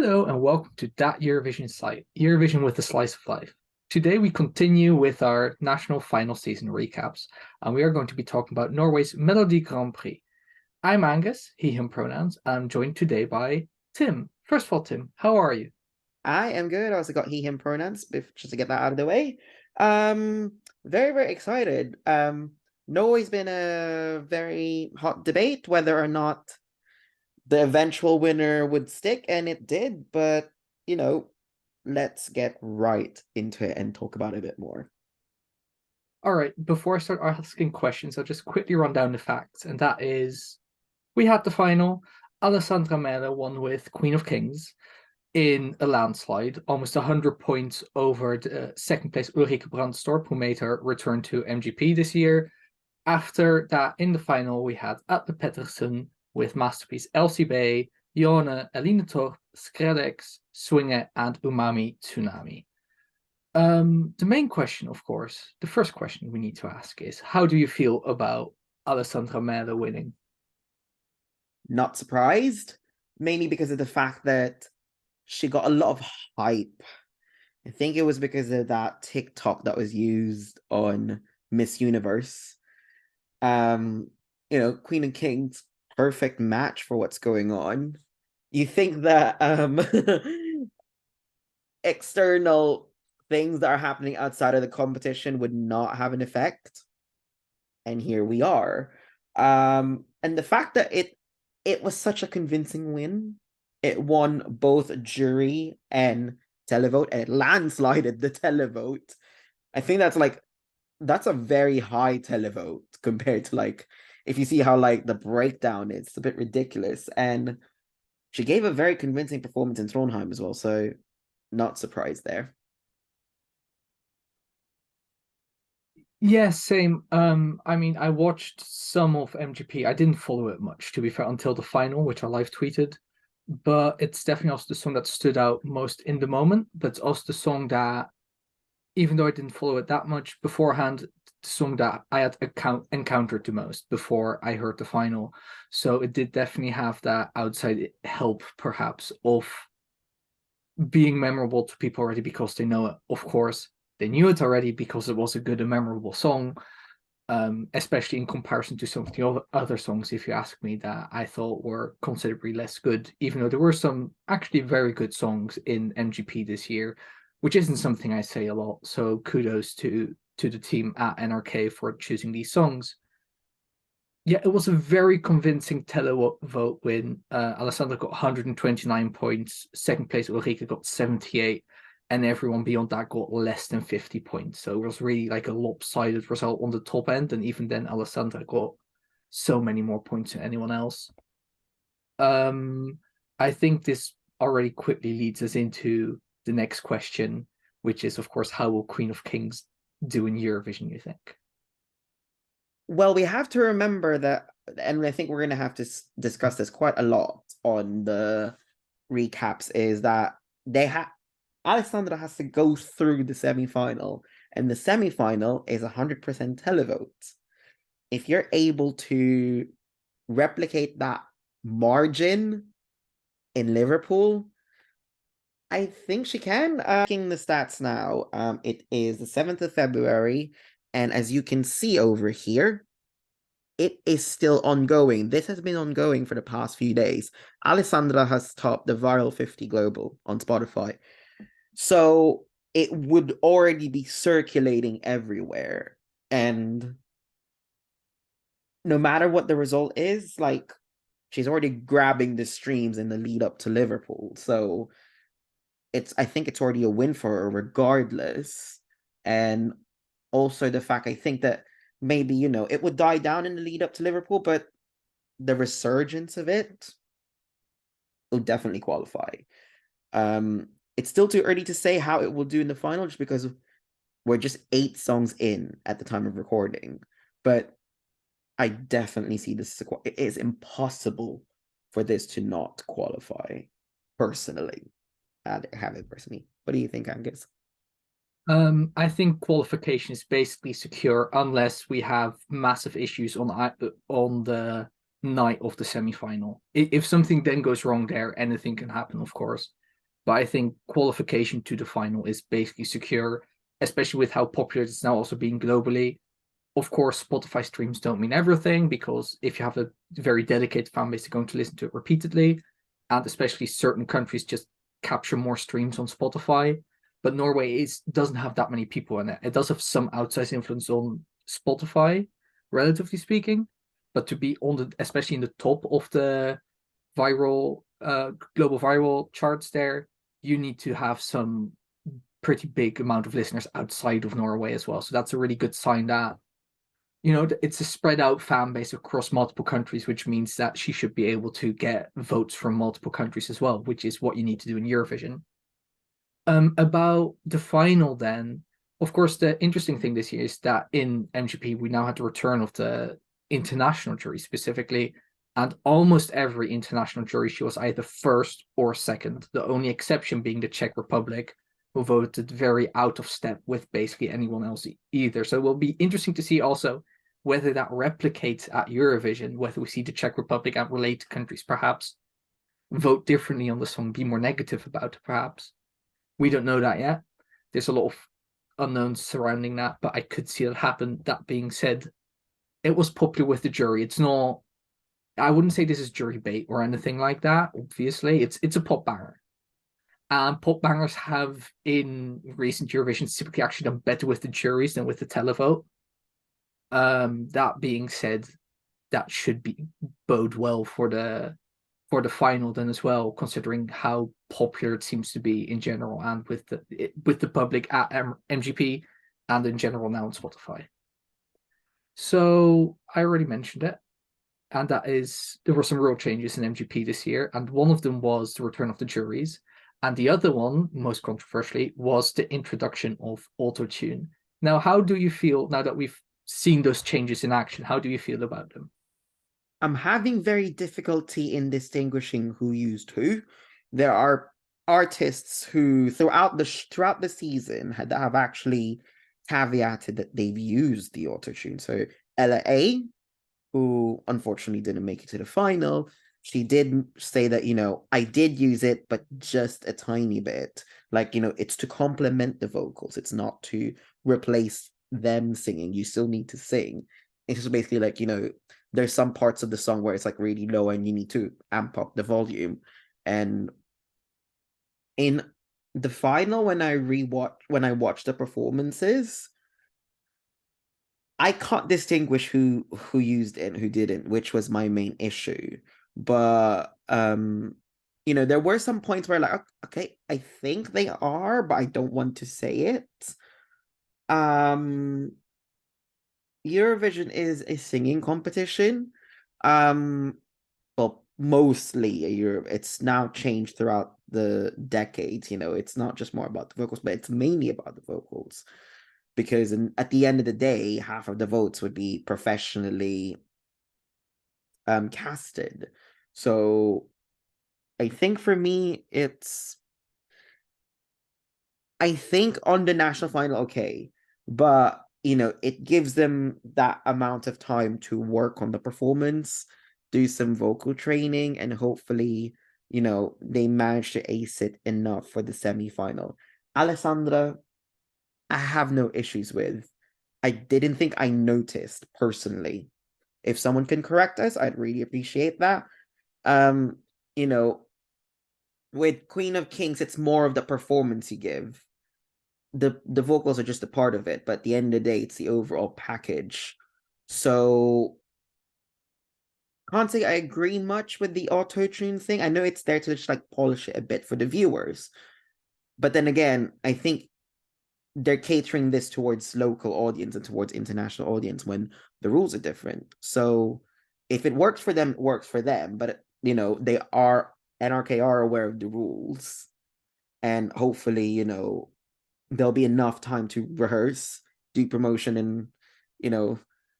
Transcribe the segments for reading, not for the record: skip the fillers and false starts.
Hello and welcome to That Eurovision site, Eurovision with a Slice of Life. Today we continue with our national final season recaps, and we are going to be talking about Norway's Melodi Grand Prix. I'm Angus, he, him pronouns, and I'm joined today by Tim. First of all, Tim, how are you? I am good. I also got he, him pronouns, just to get that out of the way. Very, very excited. Norway's been a very hot debate whether or not the eventual winner would stick, and it did, but you know, let's get right into it and talk about it a bit more. All right, before I start asking questions, I'll just quickly run down the facts, and that is we had the final. Alessandra Mele won with Queen of Kings in a landslide, almost 100 points over the second place Ulrike Brandstorp, who made her return to MGP this year. After that, in the final, we had Atle Pettersen with masterpiece Elsie Bay, Yone, Eline Torp, Skredex, Swinge, and Umami Tsunami. The main question, of course, the first question we need to ask is, how do you feel about Alessandra Mele winning? Not surprised, mainly because of the fact that she got a lot of hype. I think it was because of that TikTok that was used on Miss Universe. Queen and King's perfect match for what's going on. You think that external things that are happening outside of the competition would not have an effect, and here we are. And the fact that it was such a convincing win. It won both jury and televote, and it landslided the televote. I think that's a very high televote compared to if you see how the breakdown is, it's a bit ridiculous. And she gave a very convincing performance in Trondheim as well, so not surprised there. Yeah, same. I mean, I watched some of MGP. I didn't follow it much, to be fair, until the final, which I live tweeted. But it's definitely also the song that stood out most in the moment. But it's also the song that, even though I didn't follow it that much beforehand, the song that I had encountered the most before I heard the final. So it did definitely have that outside help, perhaps, of being memorable to people already because they know it. Of course, they knew it already because it was a good and memorable song, especially in comparison to some of the other songs, if you ask me, that I thought were considerably less good, even though there were some actually very good songs in MGP this year, which isn't something I say a lot. So kudos to the team at NRK for choosing these songs. Yeah, it was a very convincing televote win. Alessandra got 129 points. Second place, Ulrike got 78. And everyone beyond that got less than 50 points. So it was really like a lopsided result on the top end. And even then, Alessandra got so many more points than anyone else. I think this already quickly leads us into the next question, which is, of course, how will Queen of Kings do in Eurovision, you think? Well, we have to remember that, and I think we're going to have to discuss this quite a lot on the recaps, is that Alessandra has to go through the semi-final, and the semi-final is 100% televote. If you're able to replicate that margin in Liverpool, I think she can. Checking the stats now, it is the 7th of February, and as you can see over here, it is still ongoing. This has been ongoing for the past few days. Alessandra has topped the Viral 50 Global on Spotify. So it would already be circulating everywhere. And no matter what the result is, she's already grabbing the streams in the lead up to Liverpool. So I think it's already a win for her regardless. And also the fact, I think that maybe, it would die down in the lead up to Liverpool, but the resurgence of it will definitely qualify. It's still too early to say how it will do in the final, just because we're just 8 songs in at the time of recording. But I definitely see this. It is impossible for this to not qualify, personally. I have it personally. What do you think, Angus? I think qualification is basically secure unless we have massive issues on the night of the semi-final. If something then goes wrong there, anything can happen, of course. But I think qualification to the final is basically secure, especially with how popular it's now also being globally. Of course, Spotify streams don't mean everything, because if you have a very dedicated fan base, they're going to listen to it repeatedly. And especially certain countries just capture more streams on Spotify. But Norway doesn't have that many people in it. It does have some outsized influence on Spotify, relatively speaking. But to be on especially in the top of the global viral charts there, you need to have some pretty big amount of listeners outside of Norway as well. So that's a really good sign that, it's a spread out fan base across multiple countries, which means that she should be able to get votes from multiple countries as well, which is what you need to do in Eurovision. About the final, then, of course, the interesting thing this year is that in MGP we now had the return of the international jury specifically, and almost every international jury she was either first or second. The only exception being the Czech Republic, who voted very out of step with basically anyone else either. So it will be interesting to see also whether that replicates at Eurovision, whether we see the Czech Republic and related countries perhaps vote differently on the song, be more negative about it perhaps. We don't know that yet. There's a lot of unknowns surrounding that, but I could see it happen. That being said, it was popular with the jury. It's not, I wouldn't say this is jury bait or anything like that. Obviously, it's a pop banger. And pop bangers have in recent Eurovision typically actually done better with the juries than with the televote. That being said, that should bode well for the final then as well, considering how popular it seems to be in general and with the public at MGP and in general now on Spotify. So I already mentioned it, and that is there were some real changes in MGP this year, and one of them was the return of the juries, and the other one, most controversially, was the introduction of autotune. Now, how do you feel now that we've seen those changes in action? How do you feel about them? I'm having very difficulty in distinguishing who used who. There are artists who throughout the season have actually caveated that they've used the autotune. So Ella A, who unfortunately didn't make it to the final, she did say that, I did use it, but just a tiny bit. Like, it's to complement the vocals. It's not to replace them singing. You still need to sing. It's just basically like, there's some parts of the song where it's like really low and you need to amp up the volume. And in the final, when I watched the performances, I can't distinguish who used it and who didn't, which was my main issue. But there were some points where like, okay, I think they are, but I don't want to say it. Eurovision is a singing competition. Well, mostly a Europe. It's now changed throughout the decades. It's not just more about the vocals, but it's mainly about the vocals. Because at the end of the day, half of the votes would be professionally casted. So I think for me, I think on the national final, okay, but it gives them that amount of time to work on the performance, do some vocal training, and hopefully, they manage to ace it enough for the semi-final. Alessandra, I have no issues with. I didn't think I noticed personally. If someone can correct us, I'd really appreciate that. You know, with Queen of Kings, it's more of the performance you give. The vocals are just a part of it, but at the end of the day, it's the overall package. So can't say I agree much with the auto-tune thing. I know it's there to just like polish it a bit for the viewers. But then again, I think they're catering this towards local audience and towards international audience when the rules are different. So if it works for them, it works for them. But NRK are aware of the rules. And hopefully, there'll be enough time to rehearse, do promotion, and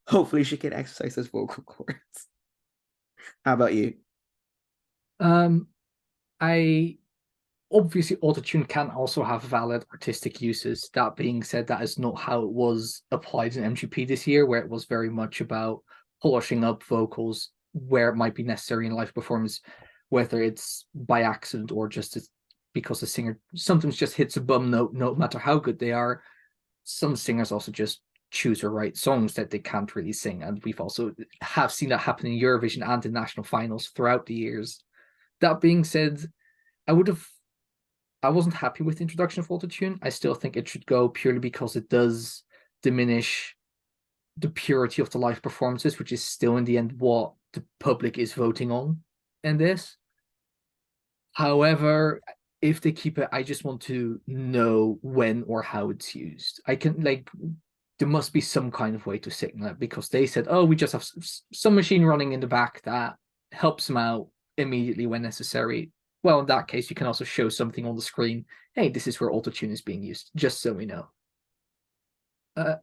hopefully she can exercise those vocal cords. How about you? I obviously autotune can also have valid artistic uses. That being said, that is not how it was applied in MGP this year, where it was very much about polishing up vocals where it might be necessary in live performance, whether it's by accident or just to because the singer sometimes just hits a bum note, no matter how good they are. Some singers also just choose or write songs that they can't really sing, and we've also have seen that happen in Eurovision and in national finals throughout the years. That being said, I wasn't happy with the introduction of autotune. I still think it should go purely because it does diminish the purity of the live performances, which is still in the end what the public is voting on in this. However, if they keep it, I just want to know when or how it's used. I can like there must be some kind of way to signal it, because they said, oh, we just have some machine running in the back that helps them out immediately when necessary. Well, in that case, you can also show something on the screen. Hey, this is where autotune is being used, just so we know.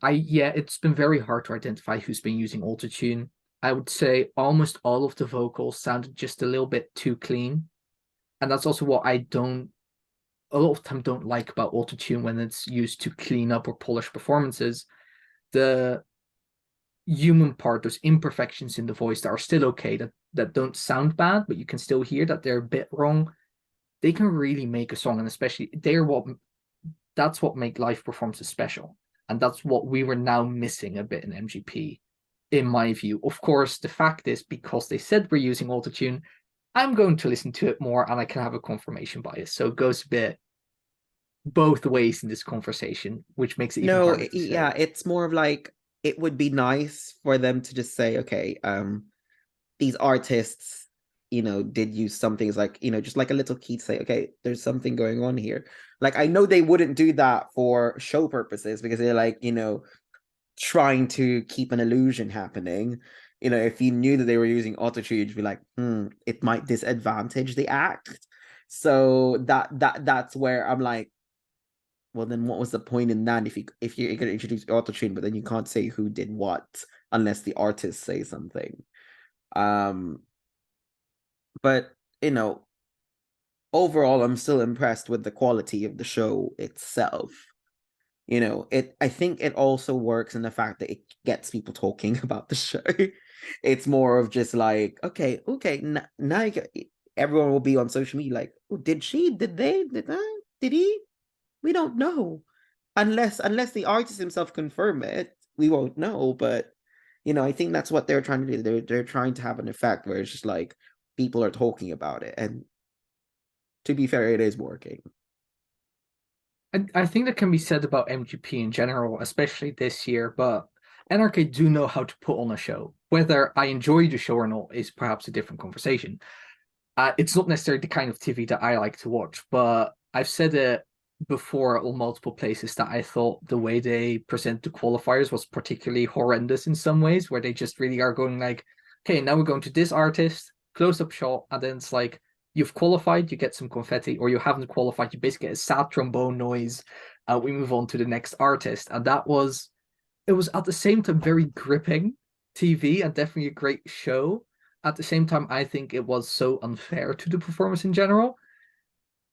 It's been very hard to identify who's been using autotune. I would say almost all of the vocals sounded just a little bit too clean. And that's also what I don't a lot of time don't like about autotune when it's used to clean up or polish performances. The human part, those imperfections in the voice that are still okay, that don't sound bad, but you can still hear that they're a bit wrong. They can really make a song, and especially that's what make live performances special. And that's what we were now missing a bit in MGP, in my view. Of course, the fact is, because they said we're using autotune, I'm going to listen to it more and I can have a confirmation bias. So it goes a bit both ways in this conversation, which makes it even harder to yeah, say. it's more of like, it would be nice for them to just say, okay, these artists, did use some things, like, just like a little key to say, okay, there's something going on here. Like, I know they wouldn't do that for show purposes, because they're like, trying to keep an illusion happening. If you knew that they were using autotune, you'd be like, it might disadvantage the act. So that's where I'm like, well, then what was the point in that, if you're going to introduce autotune, but then you can't say who did what unless the artist say something. But overall, I'm still impressed with the quality of the show itself. I think it also works in the fact that it gets people talking about the show. It's more of just like, okay, now everyone will be on social media like, oh, did he? We don't know. Unless the artist himself confirm it, we won't know. But I think that's what they're trying to do. They're trying to have an effect where it's just like people are talking about it. And to be fair, it is working. I think that can be said about MGP in general, especially this year, but NRK do know how to put on a show. Whether I enjoy the show or not is perhaps a different conversation. It's not necessarily the kind of TV that I like to watch, but I've said it before on multiple places that I thought the way they present the qualifiers was particularly horrendous in some ways, where they just really are going like, okay, now we're going to this artist, close-up shot, and then it's like, you've qualified, you get some confetti, or you haven't qualified, you basically get a sad trombone noise. We move on to the next artist. And it was at the same time very gripping TV and definitely a great show. At the same time, I think it was so unfair to the performance in general.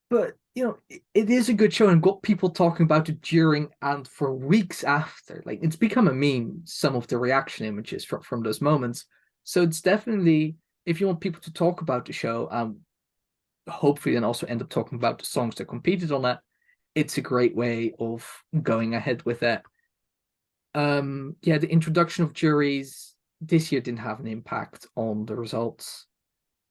But it is a good show and got people talking about it during and for weeks after. Like, it's become a meme, some of the reaction images from those moments. So it's definitely, if you want people to talk about the show, hopefully then also end up talking about the songs that competed on it, it's a great way of going ahead with it. The introduction of juries this year didn't have an impact on the results.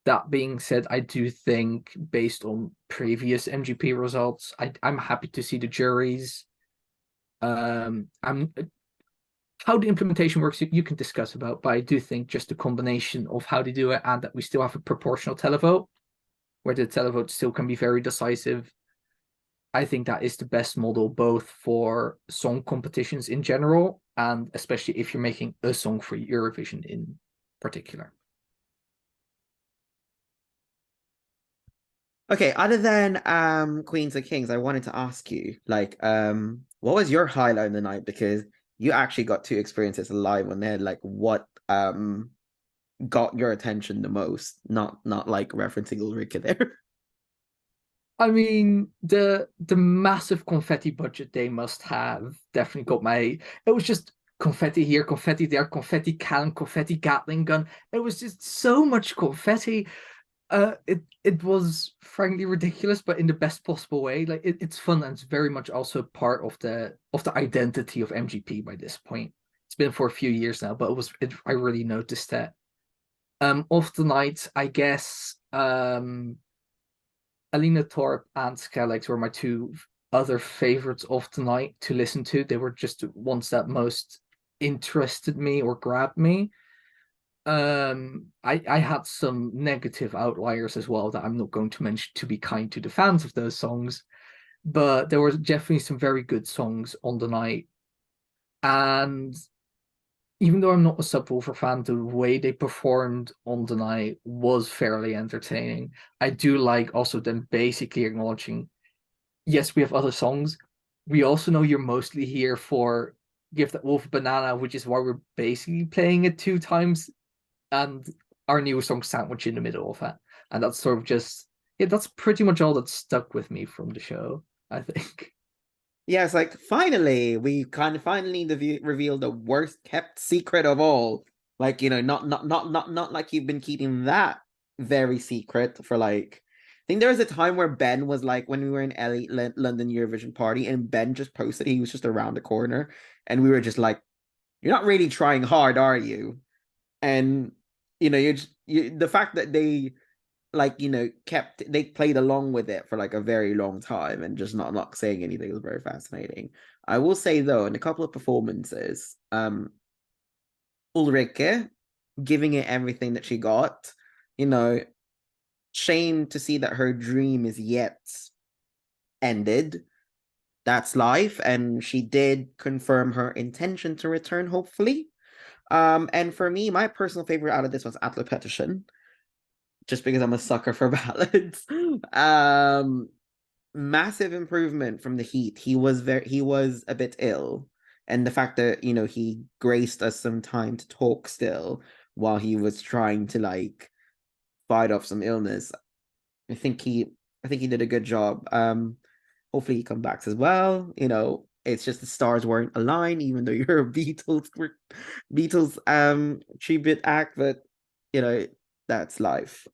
That being said, I do think, based on previous MGP results, I'm happy to see the juries. I'm How the implementation works, you can discuss about, but I do think just the combination of how they do it and that we still have a proportional televote, where the televote still can be very decisive. I think that is the best model, both for song competitions in general, and especially if you're making a song for Eurovision in particular. Okay, other than Queens and Kings, I wanted to ask you, like, what was your highlight of the night? Because you actually got to experience this live on there. Like, what got your attention the most? Not like referencing Ulrika there. I mean, the massive confetti budget they must have definitely got my. It was just confetti here, confetti there, confetti cannon, confetti Gatling gun. It was just so much confetti. It was frankly ridiculous, but in the best possible way. Like it's fun and it's very much also part of the identity of MGP by this point. It's been for a few years now, but I really noticed that. Of the night, I guess Alina Torp and Skrillex were my two other favorites of the night to listen to. They were just the ones that most interested me or grabbed me. I had some negative outliers as well that I'm not going to mention to be kind to the fans of those songs, but there were definitely some very good songs on the night. And even though I'm not a subwoofer fan, the way they performed on the night was fairly entertaining. I do like also them basically acknowledging, yes, we have other songs. We also know you're mostly here for Give That Wolf a Banana, which is why we're basically playing it two times, and our new song sandwich in the middle of it. And that's sort of just, yeah, that's pretty much all that stuck with me from the show, I think. Yeah, it's like finally we kind of finally revealed the worst kept secret of all. Like, not like you've been keeping that very secret for like. I think there was a time where Ben was like when we were in London Eurovision party, and Ben just posted he was just around the corner, and we were just like, "You're not really trying hard, are you?" And the fact that they they played along with it for like a very long time and just not saying anything was very fascinating. I will say though, in a couple of performances, Ulrike giving it everything that she got, you know, shame to see that her dream is yet ended. That's life, and she did confirm her intention to return, hopefully. And for me, my personal favorite out of this was Atle Pettersen, just because I'm a sucker for ballads. Massive improvement from the Heat. He was a bit ill, and the fact that he graced us some time to talk still while he was trying to like fight off some illness. I think he did a good job. Hopefully he comes back as well. It's just the stars weren't aligned, even though you're a Beatles tribute act, but that's life.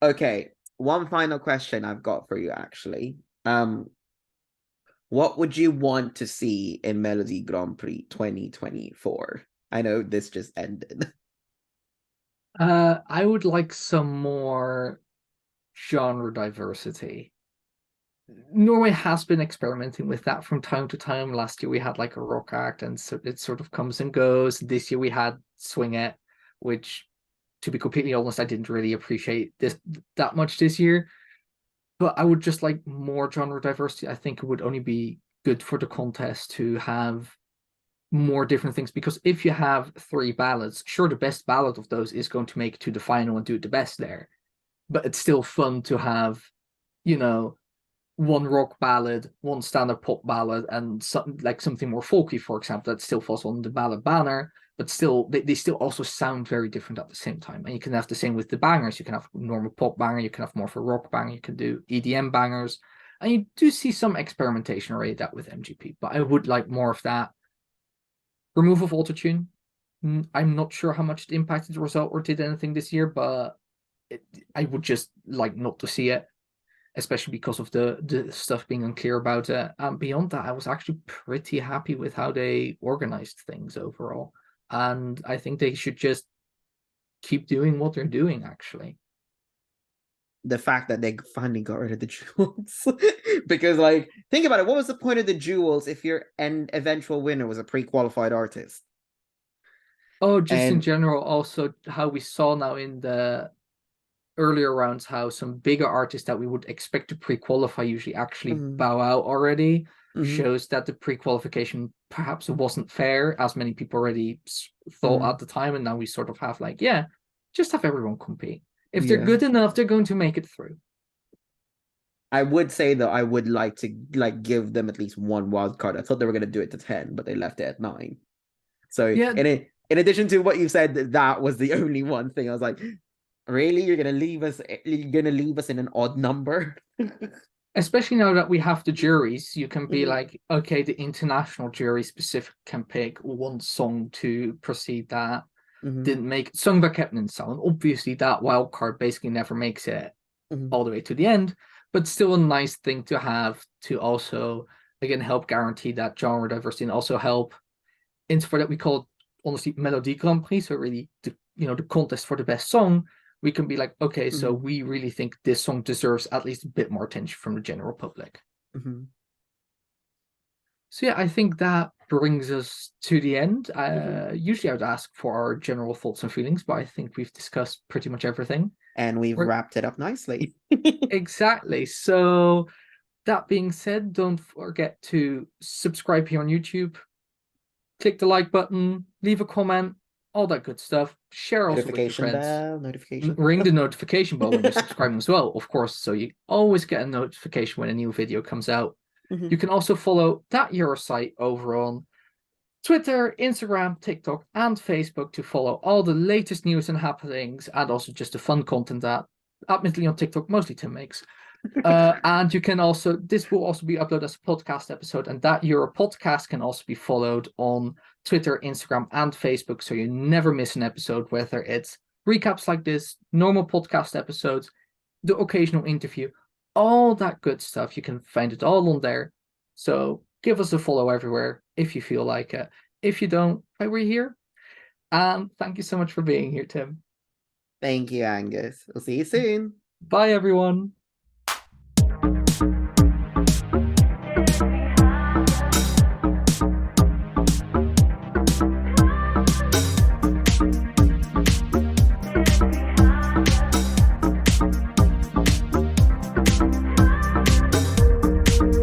Okay, one final question I've got for you actually. What would you want to see in Melodi Grand Prix 2024? I know this just ended. I would like some more genre diversity. Norway has been experimenting with that from time to time. Last year we had like a rock act, and so it sort of comes and goes. This year we had Swing It, which, to be completely honest, I didn't really appreciate this that much this year. But I would just like more genre diversity. I think it would only be good for the contest to have more different things, because if you have three ballads, sure, the best ballad of those is going to make it to the final and do the best there. But it's still fun to have, you know, one rock ballad, one standard pop ballad, and something more folky, for example, that still falls on the ballad banner, but still they still also sound very different at the same time. And you can have the same with the bangers. You can have normal pop banger, you can have more of a rock banger, you can do EDM bangers, and you do see some experimentation already that with MGP. But I would like more of that. Remove of autotune. I'm not sure how much it impacted the result or did anything this year, but I would just like not to see it, especially because of the stuff being unclear about it. Beyond that, I was actually pretty happy with how they organized things overall. And I think they should just keep doing what they're doing, actually. The fact that they finally got rid of the jewels. Because like, think about it, what was the point of the jewels if your end eventual winner was a pre-qualified artist? Oh, just in And general, also how we saw now in the earlier rounds how some bigger artists that we would expect to pre-qualify usually actually bow out already, shows that the pre-qualification perhaps wasn't fair, as many people already thought at the time. And now we sort of have like, yeah, just have everyone compete. If they're good enough, they're going to make it through. I would say though, I would like to like give them at least one wild card. I thought they were going to do it to 10, but they left it at 9. So Yeah, in addition to what you said, that was the only one thing I was like, really, you're gonna leave us in an odd number? especially now that we have the juries, you can be like, okay, the international jury specific can pick one song to precede that. didn't make sung by Kepnin Sound. Obviously, that wild card basically never makes it all the way to the end, but still a nice thing to have to also again help guarantee that genre diversity and also help for that we call it honestly Melodi Grand Prix. So really, the contest for the best song. We can be like, okay, so we really think this song deserves at least a bit more attention from the general public. So yeah, I think that brings us to the end. Usually I would ask for our general thoughts and feelings, but I think we've discussed pretty much everything. And we've wrapped it up nicely. Exactly. So that being said, don't forget to subscribe here on YouTube, click the like button, leave a comment, all that good stuff. Share also with your friends. Notification. Ring the notification bell when you're subscribing as well, of course, so you always get a notification when a new video comes out. You can also follow that Eurosite over on Twitter, Instagram, TikTok, and Facebook to follow all the latest news and happenings, and also just the fun content that, admittedly on TikTok, mostly Tim makes. And you can also, this will also be uploaded as a podcast episode, and that Euro podcast can also be followed on Twitter, Instagram, and Facebook, so you never miss an episode, whether it's recaps like this, normal podcast episodes, the occasional interview, all that good stuff. You can find it all on there. So give us a follow everywhere if you feel like it. If you don't, we're here. And thank you so much for being here, Tim. Thank you, Angus. We'll see you soon. Bye, everyone.